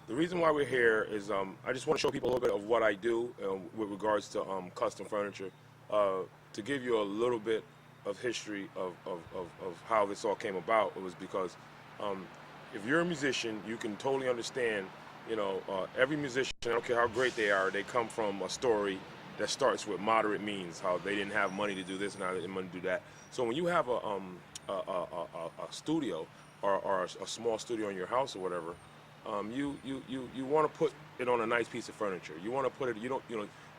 The reason why we're here is I just want to show people a little bit of what I do with regards to custom furniture, to give you a little bit of history of how this all came about. It was because if you're a musician, you can totally understand, every musician, I don't care how great they are, they come from a story that starts with moderate means, how they didn't have money to do this and how they didn't have money to do that. So when you have a studio or a small studio in your house or whatever, you want to put it on a nice piece of furniture. You want to put it,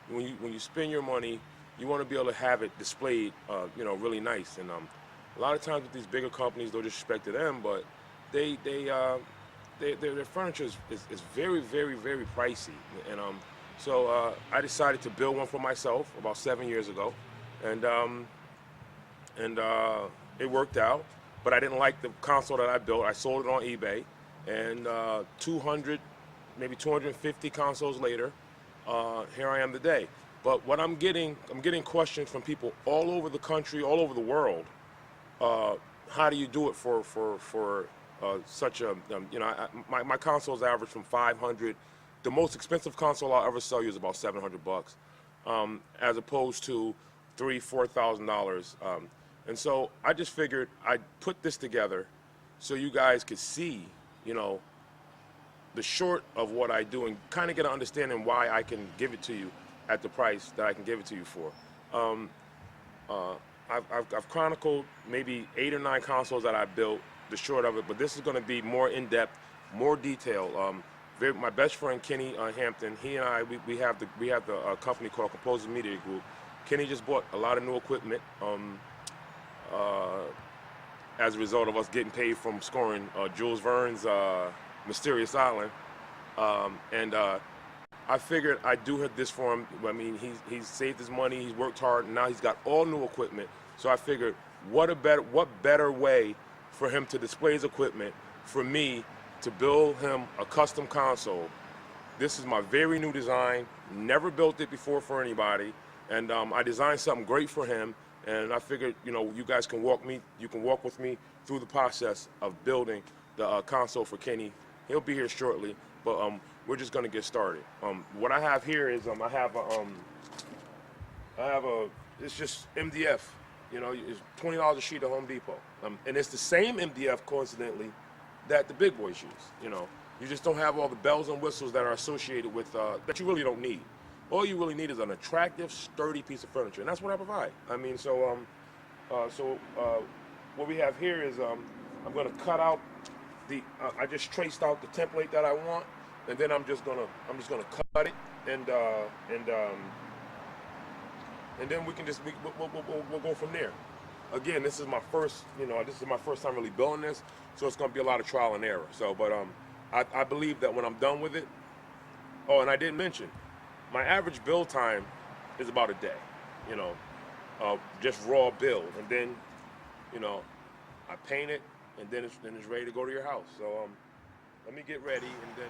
when you spend your money, you want to be able to have it displayed, really nice. And a lot of times with these bigger companies, no disrespect to them, but their furniture is very, very, very pricey. And so I decided to build one for myself about 7 years ago, and it worked out. But I didn't like the console that I built. I sold it on eBay. And 200, maybe 250 consoles later, here I am today. But what I'm getting questions from people all over the country, all over the world. How do you do it for such a, my consoles average from 500. The most expensive console I'll ever sell you is about $700, as opposed to $3,000–$4,000. And so I just figured I'd put this together so you guys could see, the short of what I do and kind of get an understanding why I can give it to you at the price that I can give it to you for. I've chronicled maybe 8 or 9 consoles that I built, the short of it, but this is going to be more in-depth, more detailed. My best friend Kenny Hampton, he and I, we have the company called Composer Media Group. Kenny just bought a lot of new equipment as a result of us getting paid from scoring Jules Verne's Mysterious Island, and I figured I'd do this for him. I mean, he's saved his money, he's worked hard, and now he's got all new equipment. So I figured, what better way for him to display his equipment, for me to build him a custom console. This is my very new design. Never built it before for anybody, and I designed something great for him. And I figured, you guys can walk with me through the process of building the console for Kenny. He'll be here shortly, but we're just gonna get started. What I have here is it's just MDF. It's $20 a sheet at Home Depot, and it's the same MDF, coincidentally, that the big boys use. You just don't have all the bells and whistles that are associated with that you really don't need. All you really need is an attractive, sturdy piece of furniture, and that's what I provide. I mean, what we have here is I'm going to cut out I just traced out the template that I want, and then I'm just gonna cut it, and then we'll go from there. Again, this is my first time really building this, so it's going to be a lot of trial and error. So, but I believe that when I'm done with it. Oh, and I didn't mention, my average build time is about a day, just raw build, and then, I paint it, and then it's ready to go to your house. So let me get ready, and then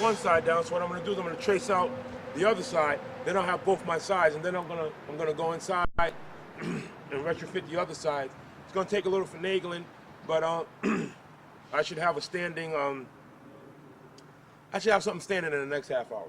one side down. So what I'm going to do is I'm going to trace out the other side. Then I'll have both my sides, and then I'm going to go inside and retrofit the other side. It's going to take a little finagling, but I should have something standing in the next half hour.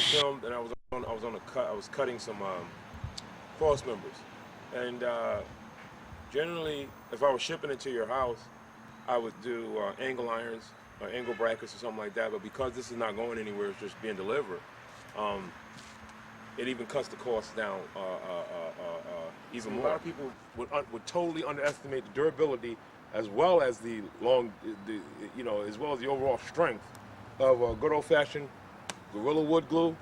filmed, and I was cutting some cross members, and generally, if I was shipping it to your house, I would do angle irons or angle brackets or something like that. But because this is not going anywhere, it's just being delivered. It even cuts the cost down even more. A lot of people would totally underestimate the durability, as well as the as well as the overall strength of a good old-fashioned Gorilla wood glue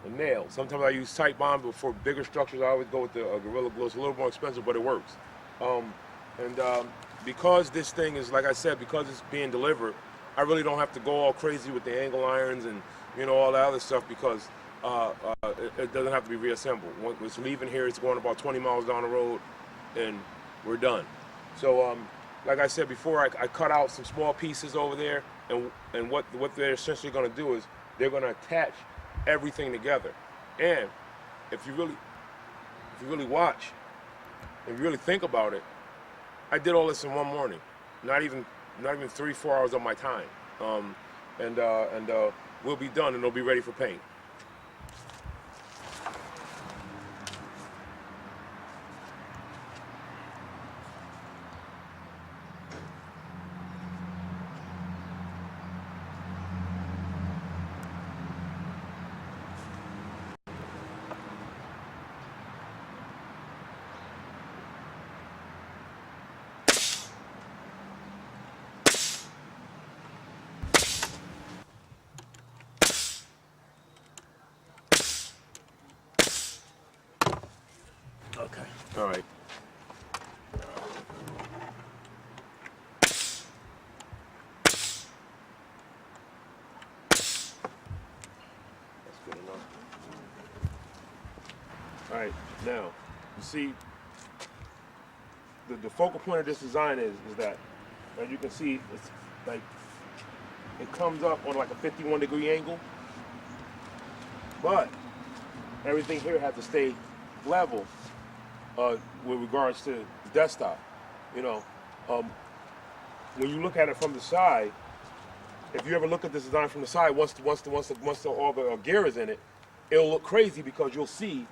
and nails. Sometimes I use tight bond, but for bigger structures, I always go with the Gorilla glue. It's a little more expensive, but it works. Because this thing is, like I said, because it's being delivered, I really don't have to go all crazy with the angle irons and all that other stuff, because it doesn't have to be reassembled. When it's leaving here, it's going about 20 miles down the road, and we're done. So, like I said before, I cut out some small pieces over there, and what they're essentially going to do is they're going to attach everything together. And if you really watch, if you really think about it, I did all this in one morning, not even 3-4 hours of my time, and we'll be done, and it'll be ready for paint. Okay. All right. That's good enough. All right. Now, you see, the focal point of this design is that, as you can see, it's like it comes up on like a 51-degree angle, but everything here has to stay level. With regards to the desktop, when you look at it from the side, if you ever look at this design from the side, once all the gear is in it, it'll look crazy, because you'll see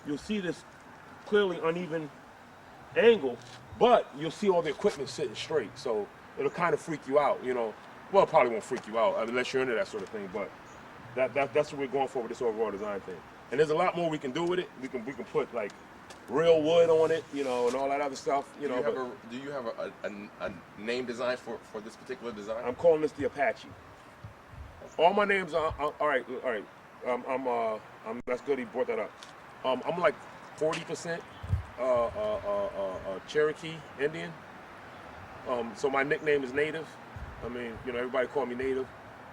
this clearly uneven angle, but you'll see all the equipment sitting straight, so it'll kind of freak you out, Well, it probably won't freak you out unless you're into that sort of thing, but that's what we're going for with this overall design thing. And there's a lot more we can do with it. We can put like real wood on it, and all that other stuff, Do you have a name design for this particular design? I'm calling this the Apache. All my names are all right. That's good. He brought that up. I'm like 40% Cherokee Indian. So my nickname is Native. I mean, everybody call me Native.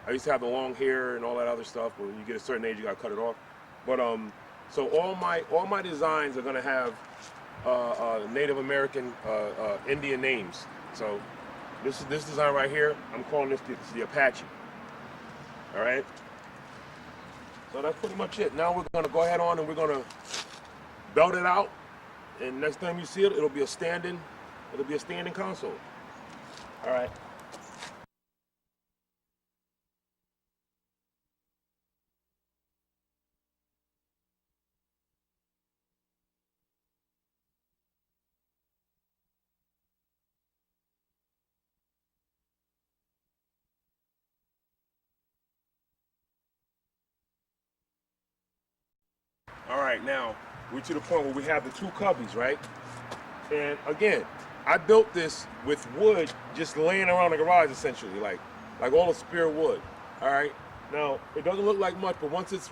I used to have the long hair and all that other stuff, but when you get a certain age, you gotta cut it off. But so all my designs are gonna have Native American Indian names. So this design right here, I'm calling this the Apache. All right. So that's pretty much it. Now we're gonna go ahead on and we're gonna belt it out. And next time you see it, it'll be a standing console. All right. All right, now we're to the point where we have the two cubbies, right? And again, I built this with wood just laying around the garage, essentially, like all the spare wood. All right. Now it doesn't look like much, but once it's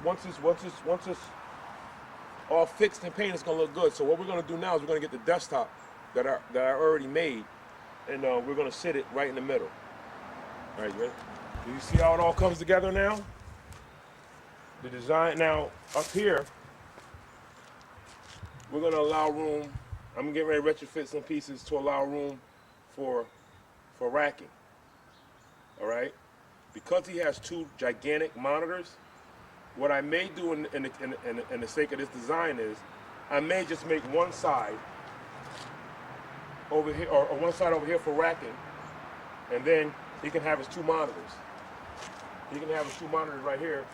all fixed and painted, it's gonna look good. So what we're gonna do now is we're gonna get the desktop that I already made, and we're gonna sit it right in the middle. All right, you ready? Do you see how it all comes together now? The design now up here. We're gonna allow room. I'm getting ready to retrofit some pieces to allow room for racking. All right, because he has two gigantic monitors. What I may do in the sake of this design is, I may just make one side over here, or one side over here for racking, and then he can have his two monitors. He can have his two monitors right here,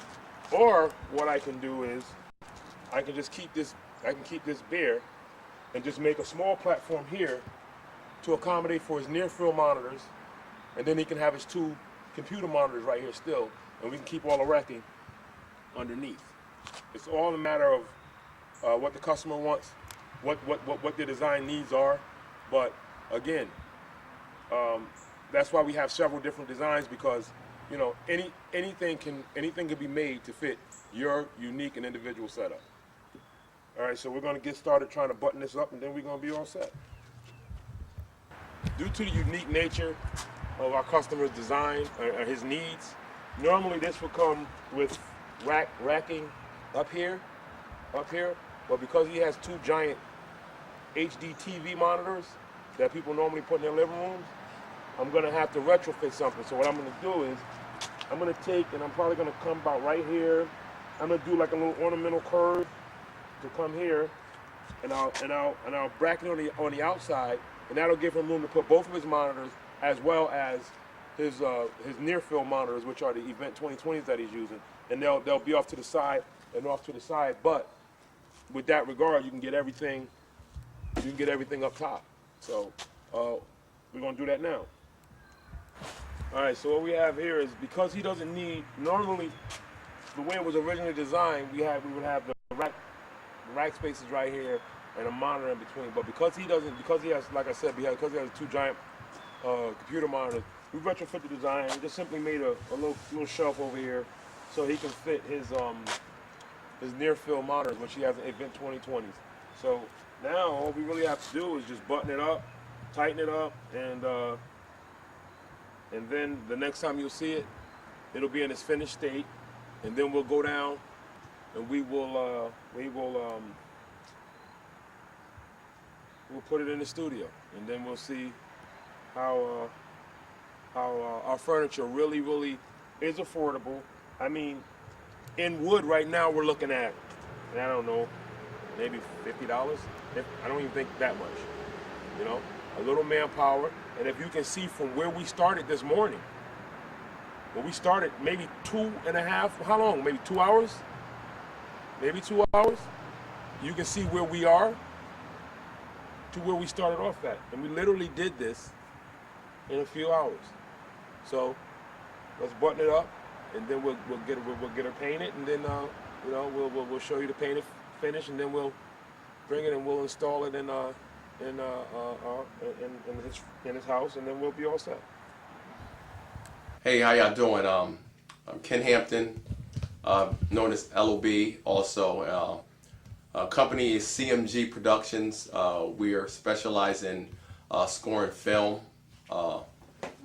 Or what I can do is I can just keep this. I can keep this bare and just make a small platform here to accommodate for his near-field monitors, and then he can have his 2 computer monitors right here still, and we can keep all the racking underneath. It's all a matter of what the customer wants, what the design needs are. But again, that's why we have several different designs, because anything can be made to fit your unique and individual setup. All right, so we're going to get started trying to button this up, and then we're going to be all set. Due to the unique nature of our customer's design, his needs, normally this would come with racking up here, but because he has 2 giant HD TV monitors that people normally put in their living rooms, I'm going to have to retrofit something. So what I'm going to do is I'm going to take, and I'm probably going to come about right here. I'm going to do like a little ornamental curve to come here, and I'll bracket on the outside, and that'll give him room to put both of his monitors as well as his near-field monitors, which are the Event 2020s that he's using, and they'll be off to the side and off to the side. But with that regard, you can get everything up top. So we're gonna do that now. All right. So what we have here is, because he doesn't need, normally the way it was originally designed, we would have the rack spaces right here and a monitor in between. But because he has, like I said, because he has 2 giant computer monitors, we retrofit the design and just simply made a little shelf over here so he can fit his near-field monitors, which he has an Event 2020s. So now all we really have to do is just button it up, tighten it up, and then the next time you'll see it, it'll be in its finished state, and then we'll go down and we'll put it in the studio, and then we'll see how our furniture really is affordable. I mean, in wood right now we're looking at, I don't know, maybe $50. I don't even think that much. A little manpower, and if you can see from where we started this morning, when we started maybe 2.5, how long? Maybe 2 hours? Maybe 2 hours? You can see where we are to where we started off at. And we literally did this in a few hours. So let's button it up, and then we'll get her painted, and then we'll show you the painted finish, and then we'll bring it and we'll install it in his house, and then we'll be all set. Hey, how y'all doing? I'm Ken Hampton, known as LOB. Also, company is CMG Productions. We are specialized in scoring film.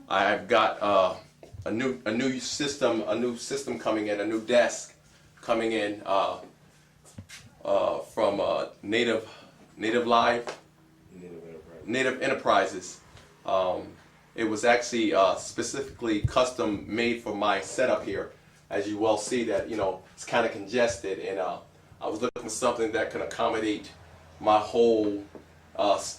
I've got a new system coming in, a new desk coming in from Native Enterprises. It was actually specifically custom made for my setup here. As you well see that, it's kind of congested, and I was looking for something that could accommodate my whole,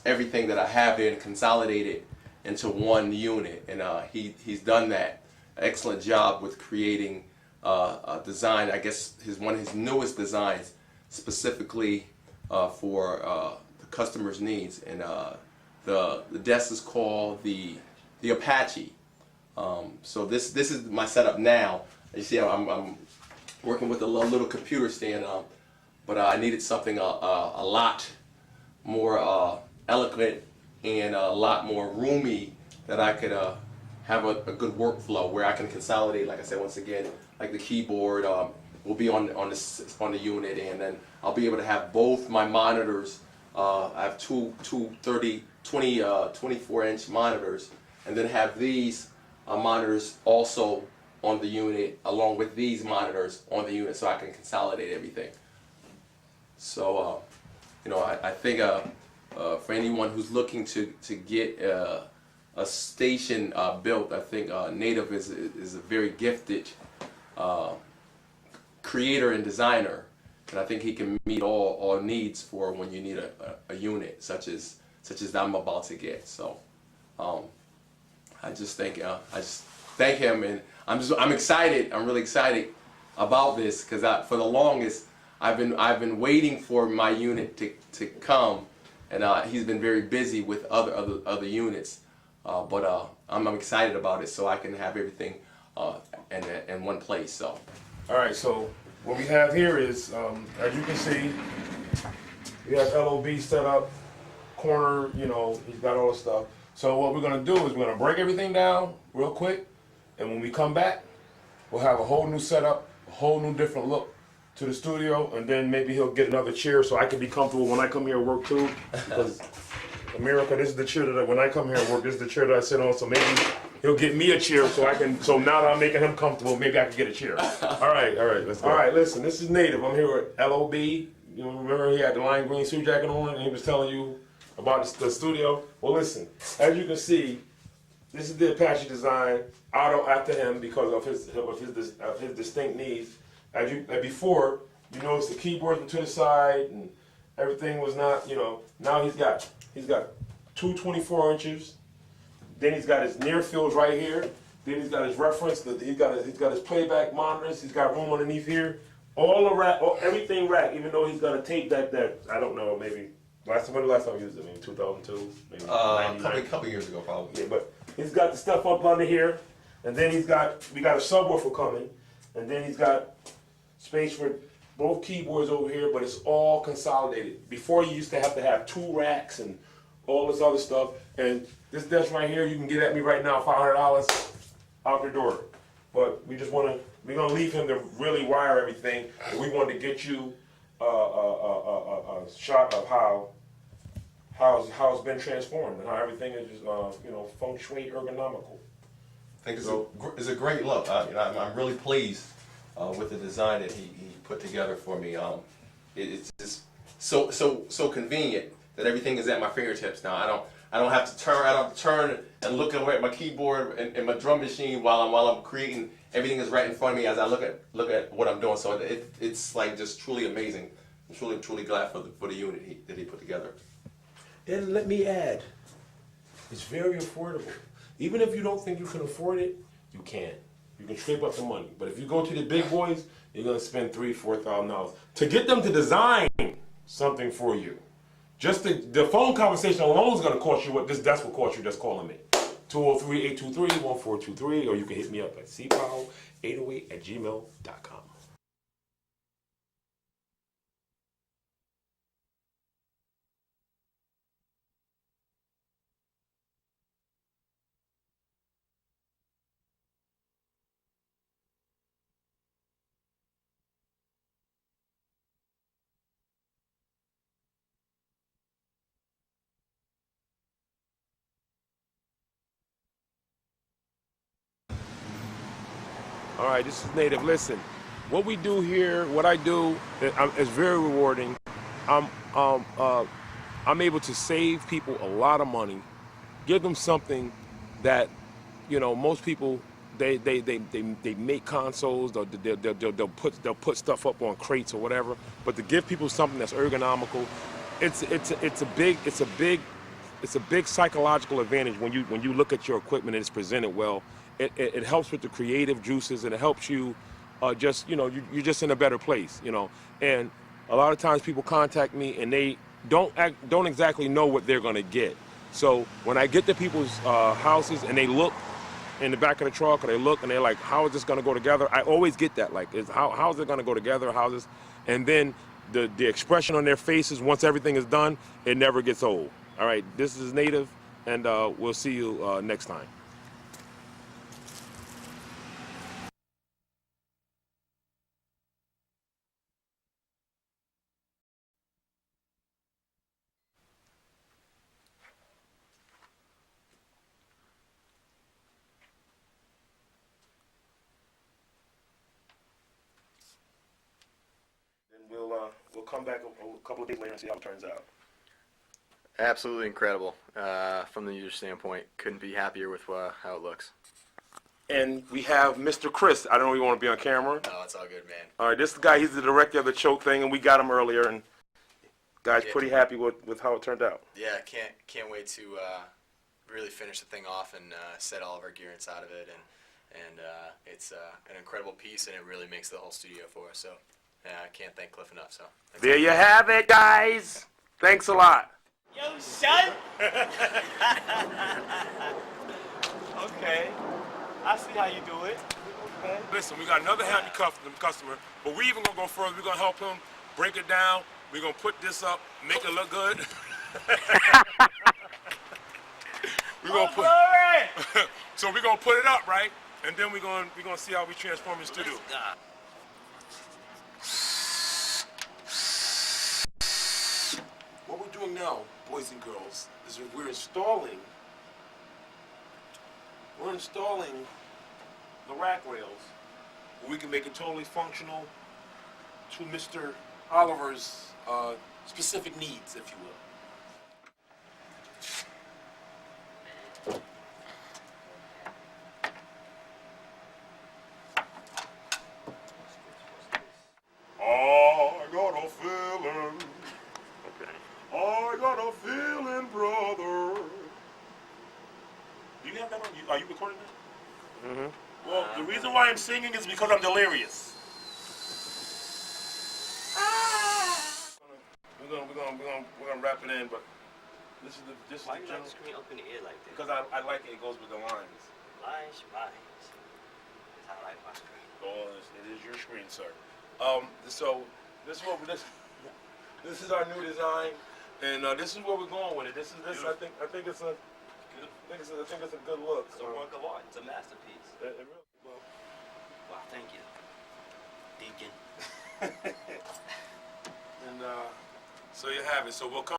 everything that I have here and consolidate it into one unit. And he's done that. Excellent job with creating a design, I guess one of his newest designs, specifically for the customer's needs. And the desk is called the Apache. So this is my setup now. You see, I'm working with a little computer stand, but I needed something a lot more eloquent and a lot more roomy, that I could have a good workflow where I can consolidate. Like I said, once again, like the keyboard will be on the unit, and then I'll be able to have both my monitors. I have two 24-inch monitors, and then have these monitors also on the unit, along with these monitors on the unit, so I can consolidate everything. So, I think for anyone who's looking to get a station built, I think Native is a very gifted creator and designer, and I think he can meet all needs for when you need a unit such as I'm about to get. So I just thank him, and I'm excited. I'm really excited about this because for the longest I've been waiting for my unit to come, and he's been very busy with other units. But I'm excited about it, so I can have everything in one place. So. All right, so what we have here is, as you can see, we have LOB set up, corner, you know, he's got all the stuff. So what we're gonna do is we're gonna break everything down real quick, and when we come back, we'll have a whole new setup, a whole new different look to the studio, and then maybe he'll get another chair so I can be comfortable when I come here and work too. Because America, this is the chair when I come here and work, this is the chair that I sit on, so maybe he'll get me a chair so now that I'm making him comfortable, maybe I can get a chair. All right, let's go. All right, listen, this is Native. I'm here with LOB. You know, remember he had the lime green suit jacket on and he was telling you about the studio? Well, listen, as you can see, this is the Apache design auto after him because of his distinct needs. Before, you notice the keyboards were to the side and everything was not, you know, now he's got two 24 inches. Then he's got his near fields right here. Then he's got his reference. He's got his playback monitors. He's got room underneath here. All the rack, everything rack. Even though he's got a tape deck that I don't know, maybe when the last time I used it? Maybe 2002, maybe A couple years ago probably. Yeah, but he's got the stuff up under here, and then we got a subwoofer coming, and then he's got space for both keyboards over here, but it's all consolidated. Before you used to have two racks and all this other stuff, and this desk right here, you can get at me right now, $500 out the door. But we're gonna leave him to really wire everything. And we wanted to get you a shot of how it's been transformed and how everything is just feng shui ergonomical. I think it's a great look. I'm really pleased with the design that he put together for me. It's just so convenient that everything is at my fingertips now. I don't have to turn and look at my keyboard and my drum machine while I'm creating. Everything is right in front of me as I look at what I'm doing. So it's like just truly amazing. I'm truly glad for the unit that he put together. And let me add, it's very affordable. Even if you don't think you can afford it, you can. You can scrape up the money. But if you go to the big boys, you're gonna spend $3,000-$4,000 to get them to design something for you. Just the phone conversation alone is gonna cost you that's what cost you just calling me. 203-823-1423, or you can hit me up at cpow808@gmail.com. All right, this is Native. Listen, what we do here, what I do, is very rewarding. I'm able to save people a lot of money, give them something that, most people they make consoles, they'll put stuff up on crates or whatever, but to give people something that's ergonomical, it's a big psychological advantage when you look at your equipment and it's presented well. It helps with the creative juices, and it helps you you're just in a better place, And a lot of times people contact me and they don't exactly know what they're gonna get. So when I get to people's houses and they look in the back of the truck, or they look and they're like, how is this gonna go together? I always get that, like, how is it gonna go together? And then the expression on their faces once everything is done, it never gets old. All right, this is Native, and we'll see you next time. We'll come back a couple of days later and see how it turns out. Absolutely incredible. From the user standpoint, couldn't be happier with how it looks. And we have Mr. Chris. I don't know if you want to be on camera. No, it's all good, man. All right, this guy, he's the director of the choke thing, and we got him earlier, and guy's pretty happy with how it turned out. Yeah, can't wait to really finish the thing off and set all of our gear inside of it and it's an incredible piece, and it really makes the whole studio for us. So I can't thank Cliff enough. So There you have it, guys. Thanks a lot. Yo, son! Okay. I see how you do it. Okay. Listen, we got another happy customer, but we even gonna go further. We're gonna help him break it down. We're gonna put this up, make it look good. We're gonna put. Glory! So we're gonna put it up, right? And then we're gonna see how we transform his studio. What we're doing now, boys and girls, is we're installing the rack rails. We can make it totally functional to Mr. Oliver's specific needs, if you will. I got a feeling. okay. I got a feeling, brother. Do you have that on you? Are you recording that? Mm-hmm. Well, the reason why I'm singing is because I'm delirious. We're gonna wrap it in, but this is the Why you general, like the screen open the ear like that? because I like it. It goes with the lines. Lines, lines. That's how I like my screen. Oh, it is your screen, sir. So this is what this is our new design, and this is where we're going with it. This. I think it's a good look. It's a work of art. It's a masterpiece. It really, well, Wow, thank you, Deacon. and so you have it. So we'll come.